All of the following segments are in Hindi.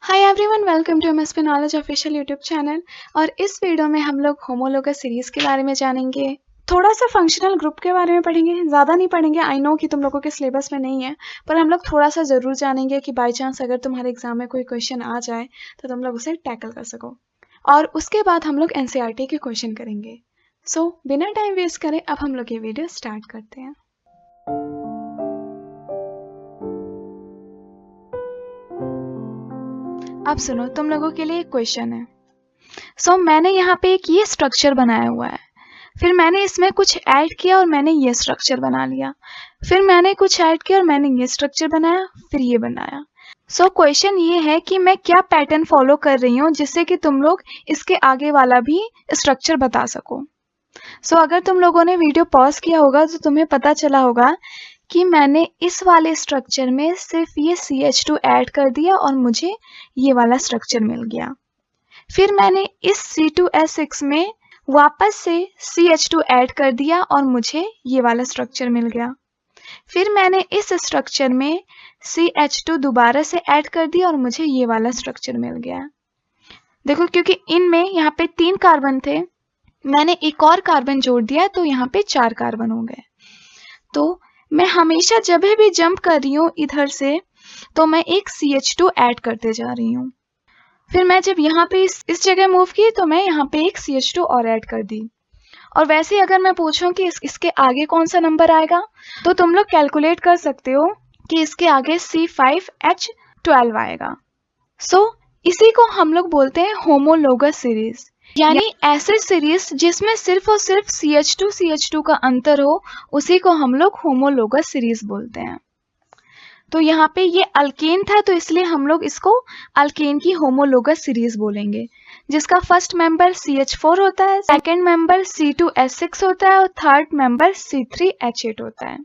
Hi everyone, welcome to MSP knowledge official YouTube channel. और इस वीडियो में हम लोग होमोलोगस सीरीज के बारे में जानेंगे। थोड़ा सा फंक्शनल ग्रुप के बारे में पढ़ेंगे, ज़्यादा नहीं पढ़ेंगे। आई नो कि तुम लोगों के सिलेबस में नहीं है, पर हम लोग थोड़ा सा ज़रूर जानेंगे कि बाई चांस अगर तुम्हारे एग्जाम में कोई क्वेश्चन आ जाए तो तुम लोग उसे टैकल कर सको। और उसके बाद हम लोग एनसीईआरटी के क्वेश्चन करेंगे। सो बिना टाइम वेस्ट करें अब हम लोग ये वीडियो स्टार्ट करते हैं। अब सुनो, तुम लोगों के लिए एक क्वेश्चन है। सो मैंने यहाँ पे एक ये स्ट्रक्चर बनाया हुआ है, फिर मैंने इसमें कुछ ऐड किया और मैंने ये स्ट्रक्चर बना लिया, फिर मैंने कुछ ऐड किया और मैंने ये स्ट्रक्चर बनाया, फिर ये बनाया। सो क्वेश्चन ये है कि मैं क्या पैटर्न फॉलो कर रही हूँ जिससे कि तुम लोग इसके आगे वाला भी स्ट्रक्चर बता सको। सो अगर तुम लोगों ने वीडियो पॉज किया होगा तो तुम्हें पता चला होगा कि मैंने इस वाले स्ट्रक्चर में सिर्फ ये CH2 ऐड कर दिया और मुझे ये वाला स्ट्रक्चर मिल गया। फिर मैंने इस C2H6 में वापस से CH2 ऐड कर दिया और मुझे ये वाला स्ट्रक्चर मिल गया। फिर मैंने इस स्ट्रक्चर में CH2 दोबारा से ऐड कर दिया और मुझे ये वाला स्ट्रक्चर मिल गया। देखो, क्योंकि इनमें यहाँ पे 3 कार्बन थे, मैंने एक और कार्बन जोड़ दिया तो यहाँ पे 4 कार्बन हो गए। तो मैं हमेशा जब भी जंप कर रही हूँ इधर से तो मैं एक CH2 ऐड करते जा रही हूँ। फिर मैं जब यहाँ पे इस जगह मूव की तो मैं यहाँ पे एक CH2 और ऐड कर दी। और वैसे ही अगर मैं पूछूं कि इसके आगे कौन सा नंबर आएगा तो तुम लोग कैलकुलेट कर सकते हो कि इसके आगे C5H12 आएगा। सो इसी को हम लोग बोलते हैं होमोलोगस सीरीज, यानी ऐसे सीरीज जिसमें सिर्फ और सिर्फ CH2 का अंतर हो, उसी को हम लोग होमोलोगस सीरीज बोलते हैं। तो यहाँ पे ये अल्केन था तो इसलिए हम लोग इसको अल्केन की होमोलोगस सीरीज बोलेंगे, जिसका फर्स्ट मेंबर CH4 होता है, सेकंड मेंबर C2H6 होता है और थर्ड मेंबर C3H8 होता है।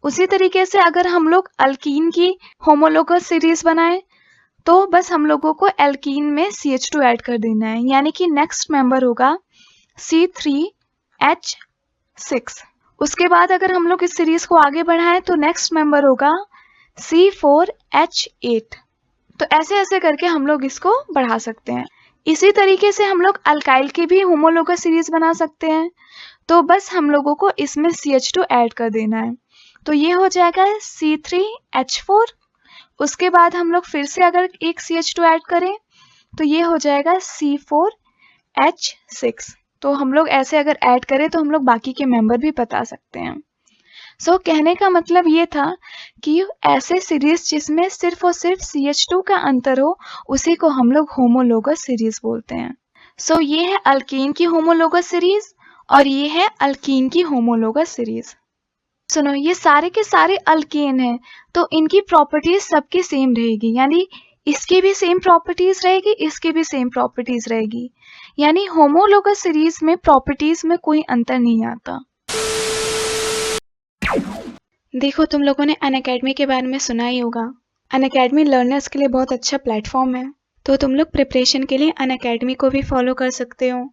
उसी तरीके से अगर हम लोग अल्कीन की होमोलोगस सीरीज बनाएं तो बस हम लोगों को एल्कीन में CH2 ऐड कर देना है, यानी कि नेक्स्ट मेंबर होगा C3H6। उसके बाद अगर हम लोग इस सीरीज को आगे बढ़ाएं तो नेक्स्ट मेंबर होगा C4H8। तो ऐसे ऐसे करके हम लोग इसको बढ़ा सकते हैं। इसी तरीके से हम लोग अल्काइल की भी होमोलोगस सीरीज बना सकते हैं, तो बस हम लोगों को इसमें CH2 ऐड कर देना है। तो ये हो जाएगा C3H4। उसके बाद हम लोग फिर से अगर एक CH2 ऐड करें तो ये हो जाएगा C4H6। तो हम लोग ऐसे अगर ऐड करें तो हम लोग बाकी के मेंबर भी बता सकते हैं। सो कहने का मतलब ये था कि ऐसे सीरीज जिसमें सिर्फ और सिर्फ CH2 का अंतर हो, उसी को हम लोग होमोलोगस सीरीज बोलते हैं। सो ये है अल्कीन की होमोलोगस सीरीज और ये है अल्कीन की होमोलोगस सीरीज। सुनो, ये सारे के सारे अल्केन हैं तो इनकी प्रॉपर्टीज सबकी सेम रहेगी, यानी इसकी भी सेम प्रॉपर्टीज रहेगी, इसकी भी सेम प्रॉपर्टीज रहेगी, यानी होमोलोगस सीरीज में प्रॉपर्टीज में कोई अंतर नहीं आता। देखो, तुम लोगों ने अनअकैडमी के बारे में सुना ही होगा। अनअकैडमी लर्नर्स के लिए बहुत अच्छा प्लेटफॉर्म है, तो तुम लोग प्रिपरेशन के लिए अनअकैडमी को भी फॉलो कर सकते हो।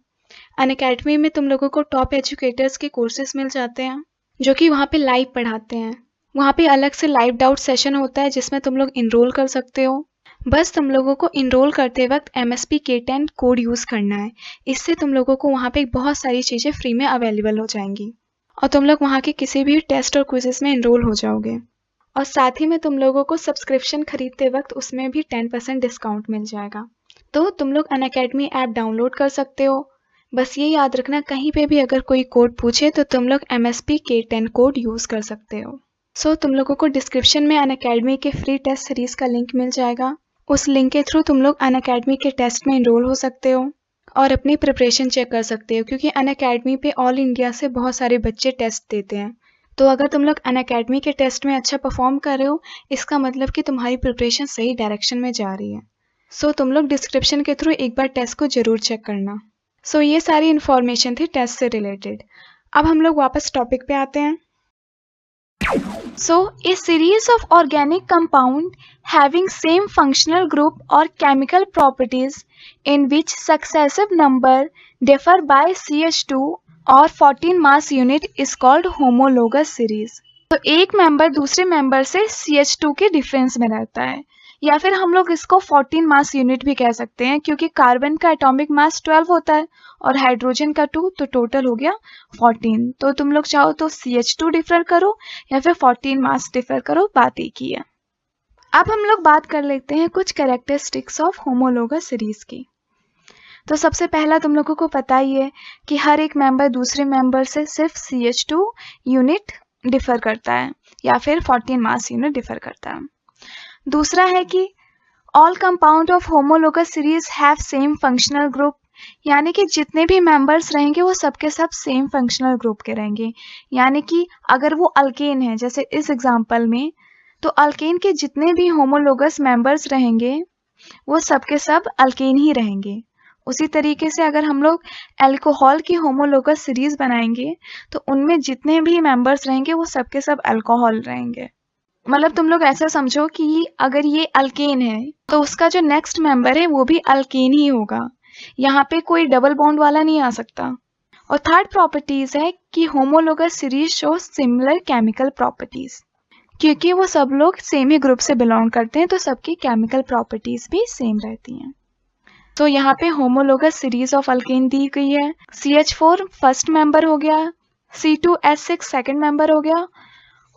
अनअकैडमी में तुम लोगों को टॉप एजुकेटर्स के कोर्सेज मिल जाते हैं जो कि वहाँ पे लाइव पढ़ाते हैं। वहाँ पे अलग से लाइव डाउट सेशन होता है जिसमें तुम लोग इनरोल कर सकते हो। बस तुम लोगों को इनरोल करते वक्त MSP K10 कोड यूज़ करना है। इससे तुम लोगों को वहाँ पे बहुत सारी चीज़ें फ्री में अवेलेबल हो जाएंगी और तुम लोग वहाँ के किसी भी टेस्ट और क्विजेस में इनरोल हो जाओगे। और साथ ही में तुम लोगों को सब्सक्रिप्शन खरीदते वक्त उसमें भी 10% डिस्काउंट मिल जाएगा। तो तुम लोग अनअकैडमी ऐप डाउनलोड कर सकते हो। बस ये याद रखना, कहीं पे भी अगर कोई कोड पूछे तो तुम लोग MSP K10 कोड यूज़ कर सकते हो। सो तुम लोगों को डिस्क्रिप्शन में अनअकैडमी के फ्री टेस्ट सीरीज का लिंक मिल जाएगा। उस लिंक के थ्रू तुम लोग अनअकैडमी के टेस्ट में इनरोल हो सकते हो और अपनी प्रिपरेशन चेक कर सकते हो, क्योंकि अनअकैडमी पे ऑल इंडिया से बहुत सारे बच्चे टेस्ट देते हैं। तो अगर तुम लोग अनअकैडमी के टेस्ट में अच्छा परफॉर्म कर रहे हो, इसका मतलब कि तुम्हारी प्रिपरेशन सही डायरेक्शन में जा रही है। सो तुम लोग डिस्क्रिप्शन के थ्रू एक बार टेस्ट को जरूर चेक करना। सो ये सारी इन्फॉर्मेशन थी टेस्ट से रिलेटेड। अब हम लोग वापस टॉपिक पे आते हैं। So a series of organic compound having same functional group और chemical properties in which successive number differ by CH2 और 14 mass unit is called homologous series. तो एक मेंबर दूसरे मेंबर से CH2 के डिफरेंस में रहता है, या फिर हम लोग इसको 14 मास यूनिट भी कह सकते हैं, क्योंकि कार्बन का एटॉमिक मास 12 होता है और हाइड्रोजन का 2, तो टोटल हो गया 14। तो तुम लोग चाहो तो CH2 डिफर करो या फिर 14 मास डिफर करो, बात एक ही है। अब हम लोग बात कर लेते हैं कुछ कैरेक्टरिस्टिक्स ऑफ होमोलोगस सीरीज की। तो सबसे पहला तुम लोगों को पता ही है कि हर एक मेंबर दूसरे मेंबर से सिर्फ CH2 यूनिट डिफर करता है या फिर 14 मास यूनिट डिफर करता है। दूसरा है कि all compound of homologous series have same functional group, यानी कि जितने भी मेंबर्स रहेंगे वो सबके सब सेम फंक्शनल ग्रुप के रहेंगे। यानी कि अगर वो अल्केन है, जैसे इस एग्जांपल में, तो अल्केन के जितने भी होमोलोगस मेंबर्स रहेंगे वो सबके सब अल्केन ही रहेंगे। उसी तरीके से अगर हम लोग अल्कोहल की होमोलोगस सीरीज बनाएंगे तो उनमें जितने भी मेंबर्स रहेंगे वो सबके सब अल्कोहल रहेंगे। मतलब तुम लोग ऐसा समझो कि अगर ये अल्केन है तो उसका जो नेक्स्ट मेंबर है वो भी अल्केन ही होगा, यहाँ पे कोई डबल बॉन्ड वाला नहीं आ सकता। और थर्ड प्रॉपर्टीज है कि homologous series show similar chemical properties, क्योंकि वो सब लोग सेम ही ग्रुप से बिलोंग करते हैं तो सबकी केमिकल प्रॉपर्टीज भी सेम रहती हैं। तो यहाँ पे होमोलोगस सीरीज ऑफ अल्केन दी गई है। CH4 फर्स्ट मेंबर हो गया, C2H6 सेकंड मेंबर हो गया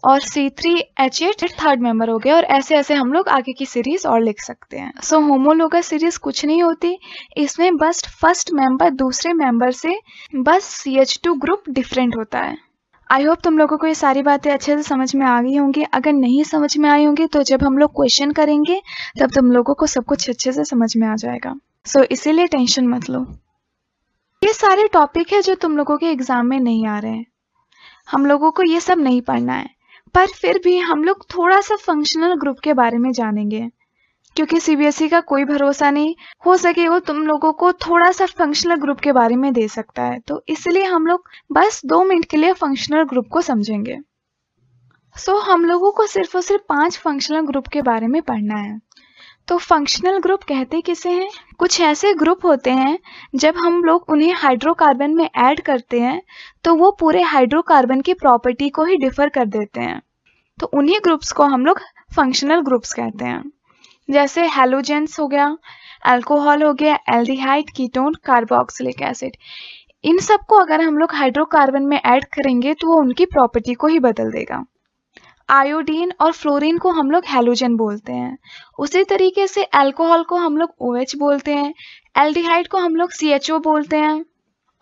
और C3H8 थर्ड मेंबर हो गया, और ऐसे ऐसे हम लोग आगे की सीरीज और लिख सकते हैं। सो होमोलोगस सीरीज कुछ नहीं होती, इसमें बस फर्स्ट मेंबर दूसरे मेंबर से बस CH2 ग्रुप डिफरेंट होता है। आई होप तुम लोगों को ये सारी बातें अच्छे से समझ में आ गई होंगी। अगर नहीं समझ में आई होंगी तो जब हम लोग क्वेश्चन करेंगे तब तुम लोगों को सब कुछ अच्छे से समझ में आ जाएगा। सो इसीलिए टेंशन मत लो। ये सारे टॉपिक है जो तुम लोगों के एग्जाम में नहीं आ रहे हैं, हम लोगों को ये सब नहीं पढ़ना है, पर फिर भी हम लोग थोड़ा सा फंक्शनल ग्रुप के बारे में जानेंगे, क्योंकि CBSE का कोई भरोसा नहीं, हो सके वो तुम लोगों को थोड़ा सा फंक्शनल ग्रुप के बारे में दे सकता है। तो इसलिए हम लोग बस 2 मिनट के लिए फंक्शनल ग्रुप को समझेंगे। सो हम लोगों को सिर्फ और सिर्फ 5 फंक्शनल ग्रुप के बारे में पढ़ना है। तो फंक्शनल ग्रुप कहते किसे हैं? कुछ ऐसे ग्रुप होते हैं जब हम लोग उन्हें हाइड्रोकार्बन में ऐड करते हैं तो वो पूरे हाइड्रोकार्बन की प्रॉपर्टी को ही डिफर कर देते हैं, तो उन्हीं ग्रुप्स को हम लोग फंक्शनल ग्रुप्स कहते हैं। जैसे हैलोजेंस हो गया, अल्कोहल हो गया, एल्डिहाइड, कीटोन, कार्बोक्सिलिक एसिड, इन सबको अगर हम लोग हाइड्रोकार्बन में ऐड करेंगे तो वो उनकी प्रॉपर्टी को ही बदल देगा। आयोडीन और फ्लोरीन को हम लोग हैलोजन बोलते हैं। उसी तरीके से अल्कोहल को हम लोग OH बोलते हैं, एल्डिहाइड को हम लोग CHO बोलते हैं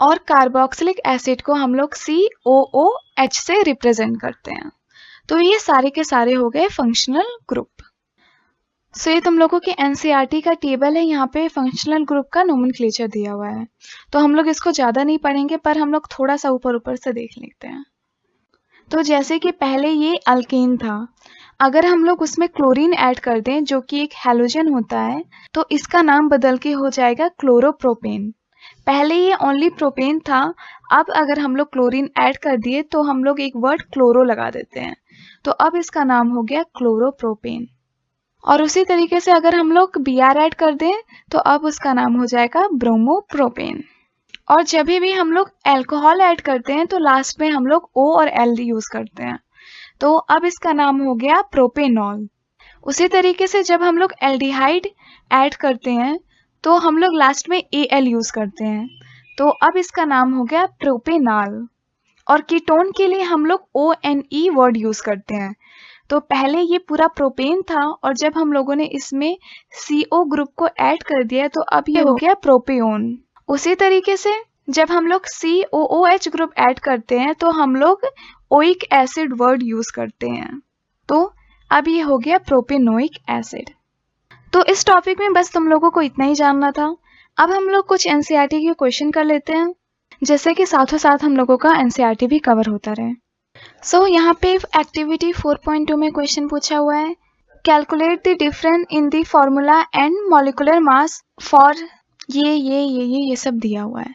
और कार्बोक्सिलिक एसिड को हम लोग COOH से रिप्रेजेंट करते हैं। तो ये सारे के सारे हो गए फंक्शनल ग्रुप। सो ये तुम लोगों के NCERT का टेबल है, यहाँ पे फंक्शनल ग्रुप का नोमेनक्लेचर दिया हुआ है, तो हम लोग इसको ज़्यादा नहीं पढ़ेंगे पर हम लोग थोड़ा सा ऊपर ऊपर से देख लेते हैं। तो जैसे कि पहले ये अल्केन था, अगर हम लोग उसमें क्लोरीन ऐड कर दें जो कि एक हैलोजन होता है तो इसका नाम बदल के हो जाएगा क्लोरोप्रोपेन। पहले ये ओनली प्रोपेन था, अब अगर हम लोग क्लोरीन ऐड कर दिए तो हम लोग एक वर्ड क्लोरो लगा देते हैं, तो अब इसका नाम हो गया क्लोरोप्रोपेन। और उसी तरीके से अगर हम लोग Br ऐड कर दें तो अब उसका नाम हो जाएगा ब्रोमोप्रोपेन। और जब भी हम लोग अल्कोहल ऐड करते हैं तो लास्ट में हम लोग O और L यूज करते हैं, तो अब इसका नाम हो गया प्रोपेनॉल। उसी तरीके से जब हम लोग एल्डिहाइड ऐड करते हैं तो हम लोग लास्ट में Al यूज करते हैं, तो अब इसका नाम हो गया प्रोपेनाल। और कीटोन के लिए हम लोग ONE वर्ड यूज करते हैं, तो पहले ये पूरा प्रोपेन था और जब हम लोगों ने इसमें CO ग्रुप को ऐड कर दिया तो अब ये हो गया प्रोपेओन। उसी तरीके से जब हम लोग COOH ग्रुप ऐड करते हैं तो हम लोग ओइक एसिड वर्ड यूज करते हैं, तो अब ये हो गया प्रोपेनोइक एसिड। तो इस टॉपिक में बस तुम लोगों को इतना ही जानना था। अब हम लोग कुछ NCERT के क्वेश्चन कर लेते हैं, जैसे कि साथों साथ हम लोगों का NCERT भी कवर होता रहे। सो यहाँ पे एक्टिविटी 4.2 में क्वेश्चन पूछा हुआ है, calculate the difference in the formula and molecular mass for ये सब दिया हुआ है।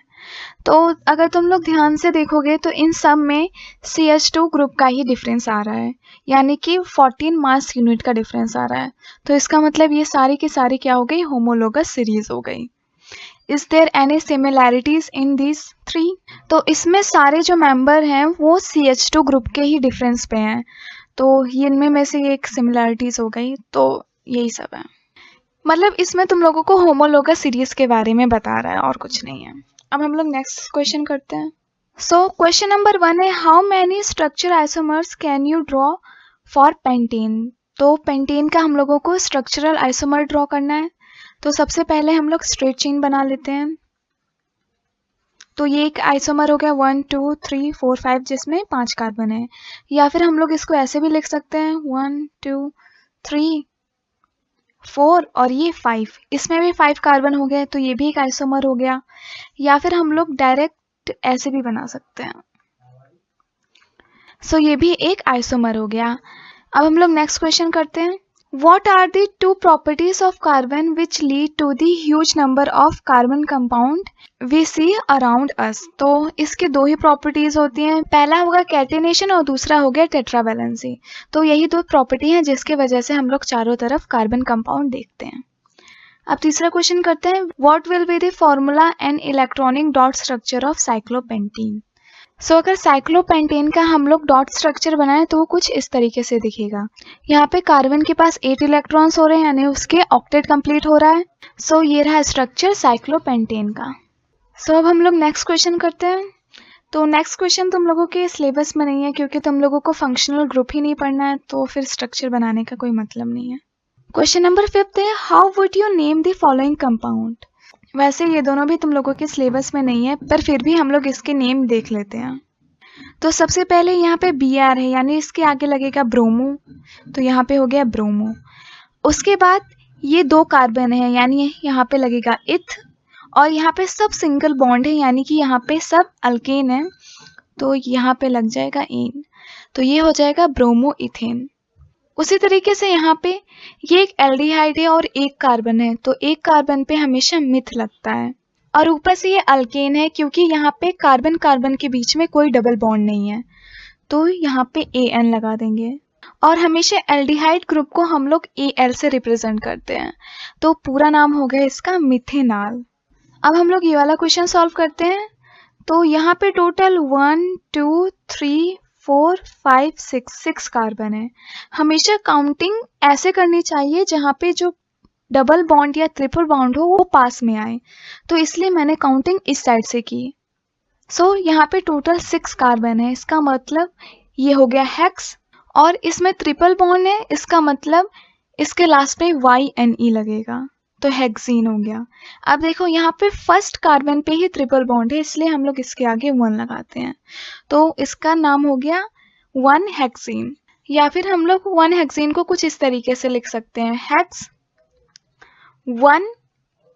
तो अगर तुम लोग ध्यान से देखोगे तो इन सब में CH2 ग्रुप का ही डिफरेंस आ रहा है, यानी कि 14 मास यूनिट का डिफरेंस आ रहा है, तो इसका मतलब ये सारी की सारी क्या हो गई, होमोलोगस सीरीज हो गई। Is there any similarities in these 3? तो इसमें सारे जो मेंबर हैं वो CH2 ग्रुप के ही डिफरेंस पे हैं, तो ये इनमें में से एक सिमिलैरिटीज हो गई। तो यही सब है। मतलब इसमें तुम लोगों को होमोलोगस सीरीज के बारे में बता रहा है और कुछ नहीं है। अब हम लोग नेक्स्ट क्वेश्चन करते हैं। सो क्वेश्चन नंबर 1 है, how many structure isomers can you draw for pentane. तो पेंटेन का हम लोगों को स्ट्रक्चरल आइसोमर ड्रॉ करना है। तो सबसे पहले हम लोग स्ट्रेट चेन बना लेते हैं। तो ये एक आइसोमर हो गया 1 2 3 4 5 जिसमें 5 कार्बन है। या फिर हम लोग इसको ऐसे भी लिख सकते हैं 1 2 3 4 और ये 5, इसमें भी 5 कार्बन हो गए, तो ये भी एक आइसोमर हो गया। या फिर हम लोग डायरेक्ट ऐसे भी बना सकते हैं। सो ये भी एक आइसोमर हो गया। अब हम लोग नेक्स्ट क्वेश्चन करते हैं। What are the two properties of carbon which lead to the huge number of carbon compound we see around us? तो इसके दो ही प्रॉपर्टीज होती हैं, पहला होगा कैटेनेशन और दूसरा हो गया टेट्रावैलेंसी। तो यही दो प्रॉपर्टी हैं जिसके वजह से हम लोग चारों तरफ कार्बन कंपाउंड देखते हैं। अब तीसरा क्वेश्चन करते हैं, What will be the formula and electronic dot structure of cyclopentanone? सो अगर साइक्लोपेंटेन का हम लोग डॉट स्ट्रक्चर बनाएं तो वो कुछ इस तरीके से दिखेगा। यहाँ पे कार्बन के पास 8 इलेक्ट्रॉन्स हो रहे हैं, यानी उसके ऑक्टेट कंप्लीट हो रहा है। सो ये रहा स्ट्रक्चर साइक्लोपेंटेन का। सो अब हम लोग नेक्स्ट क्वेश्चन करते हैं। तो नेक्स्ट क्वेश्चन तुम लोगों के सिलेबस में नहीं है क्योंकि तुम लोगों को फंक्शनल ग्रुप ही नहीं पढ़ना है, तो फिर स्ट्रक्चर बनाने का कोई मतलब नहीं है। क्वेश्चन नंबर 5 है, how would you name the following compound. वैसे ये दोनों भी तुम लोगों के सिलेबस में नहीं है, पर फिर भी हम लोग इसके नेम देख लेते हैं। तो सबसे पहले यहाँ पे Br है, यानी इसके आगे लगेगा ब्रोमो, तो यहाँ पे हो गया ब्रोमो। उसके बाद ये 2 कार्बन है, यानी यहाँ पे लगेगा इथ, और यहाँ पे सब सिंगल बॉन्ड है, यानी कि यहाँ पे सब अल्केन है, तो यहाँ पे लग जाएगा एन, तो ये हो जाएगा ब्रोमो इथेन। उसी तरीके से यहाँ पे ये एक एल्डिहाइड है और एक कार्बन है, तो एक कार्बन पे हमेशा मिथ लगता है, और ऊपर से ये अल्केन है क्योंकि यहाँ पे कार्बन कार्बन के बीच में कोई डबल बॉन्ड नहीं है, तो यहाँ पे AN लगा देंगे। और हमेशा एल्डिहाइड ग्रुप को हम लोग AL से रिप्रेजेंट करते हैं, तो पूरा नाम हो गया इसका मिथेनॉल। अब हम लोग ये वाला क्वेश्चन सॉल्व करते हैं। तो यहाँ पे टोटल 1 2 3 4 5 6 कार्बन है। हमेशा काउंटिंग ऐसे करनी चाहिए जहाँ पे जो डबल बॉन्ड या ट्रिपल बॉन्ड हो वो पास में आए, तो इसलिए मैंने काउंटिंग इस साइड से की। सो यहाँ पे टोटल 6 कार्बन है, इसका मतलब ये हो गया हेक्स, और इसमें ट्रिपल बॉन्ड है, इसका मतलब इसके लास्ट में YNE लगेगा, तो हेक्सीन हो गया। अब देखो यहाँ पे फर्स्ट कार्बन पे ही ट्रिपल बॉन्ड है, इसलिए हम लोग इसके आगे 1 लगाते हैं, तो इसका नाम हो गया 1 हेक्सीन। या फिर हम लोग 1 हेक्सीन को कुछ इस तरीके से लिख सकते हैं, हेक्स 1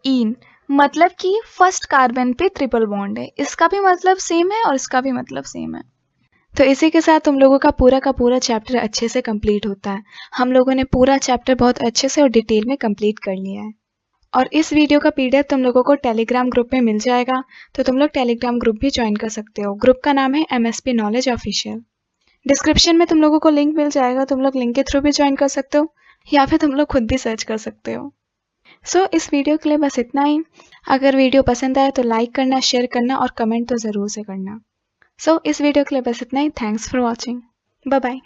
इन, मतलब कि फर्स्ट कार्बन पे ट्रिपल बॉन्ड है, इसका भी मतलब सेम है और इसका भी मतलब सेम है। तो इसी के साथ तुम लोगों का पूरा चैप्टर अच्छे से कंप्लीट होता है। हम लोगों ने पूरा चैप्टर बहुत अच्छे से और डिटेल में कंप्लीट कर लिया है, और इस वीडियो का PDF तुम लोगों को टेलीग्राम ग्रुप में मिल जाएगा, तो तुम लोग टेलीग्राम ग्रुप भी ज्वाइन कर सकते हो। ग्रुप का नाम है MSP नॉलेज ऑफिशियल। डिस्क्रिप्शन में तुम लोगों को लिंक मिल जाएगा, तुम लोग लिंक के थ्रू भी ज्वाइन कर सकते हो, या फिर तुम लोग खुद भी सर्च कर सकते हो। सो इस वीडियो के लिए बस इतना ही। अगर वीडियो पसंद आए तो लाइक करना, शेयर करना और कमेंट तो ज़रूर से करना। सो इस वीडियो के लिए बस इतना ही। Thanks for watching. Bye bye.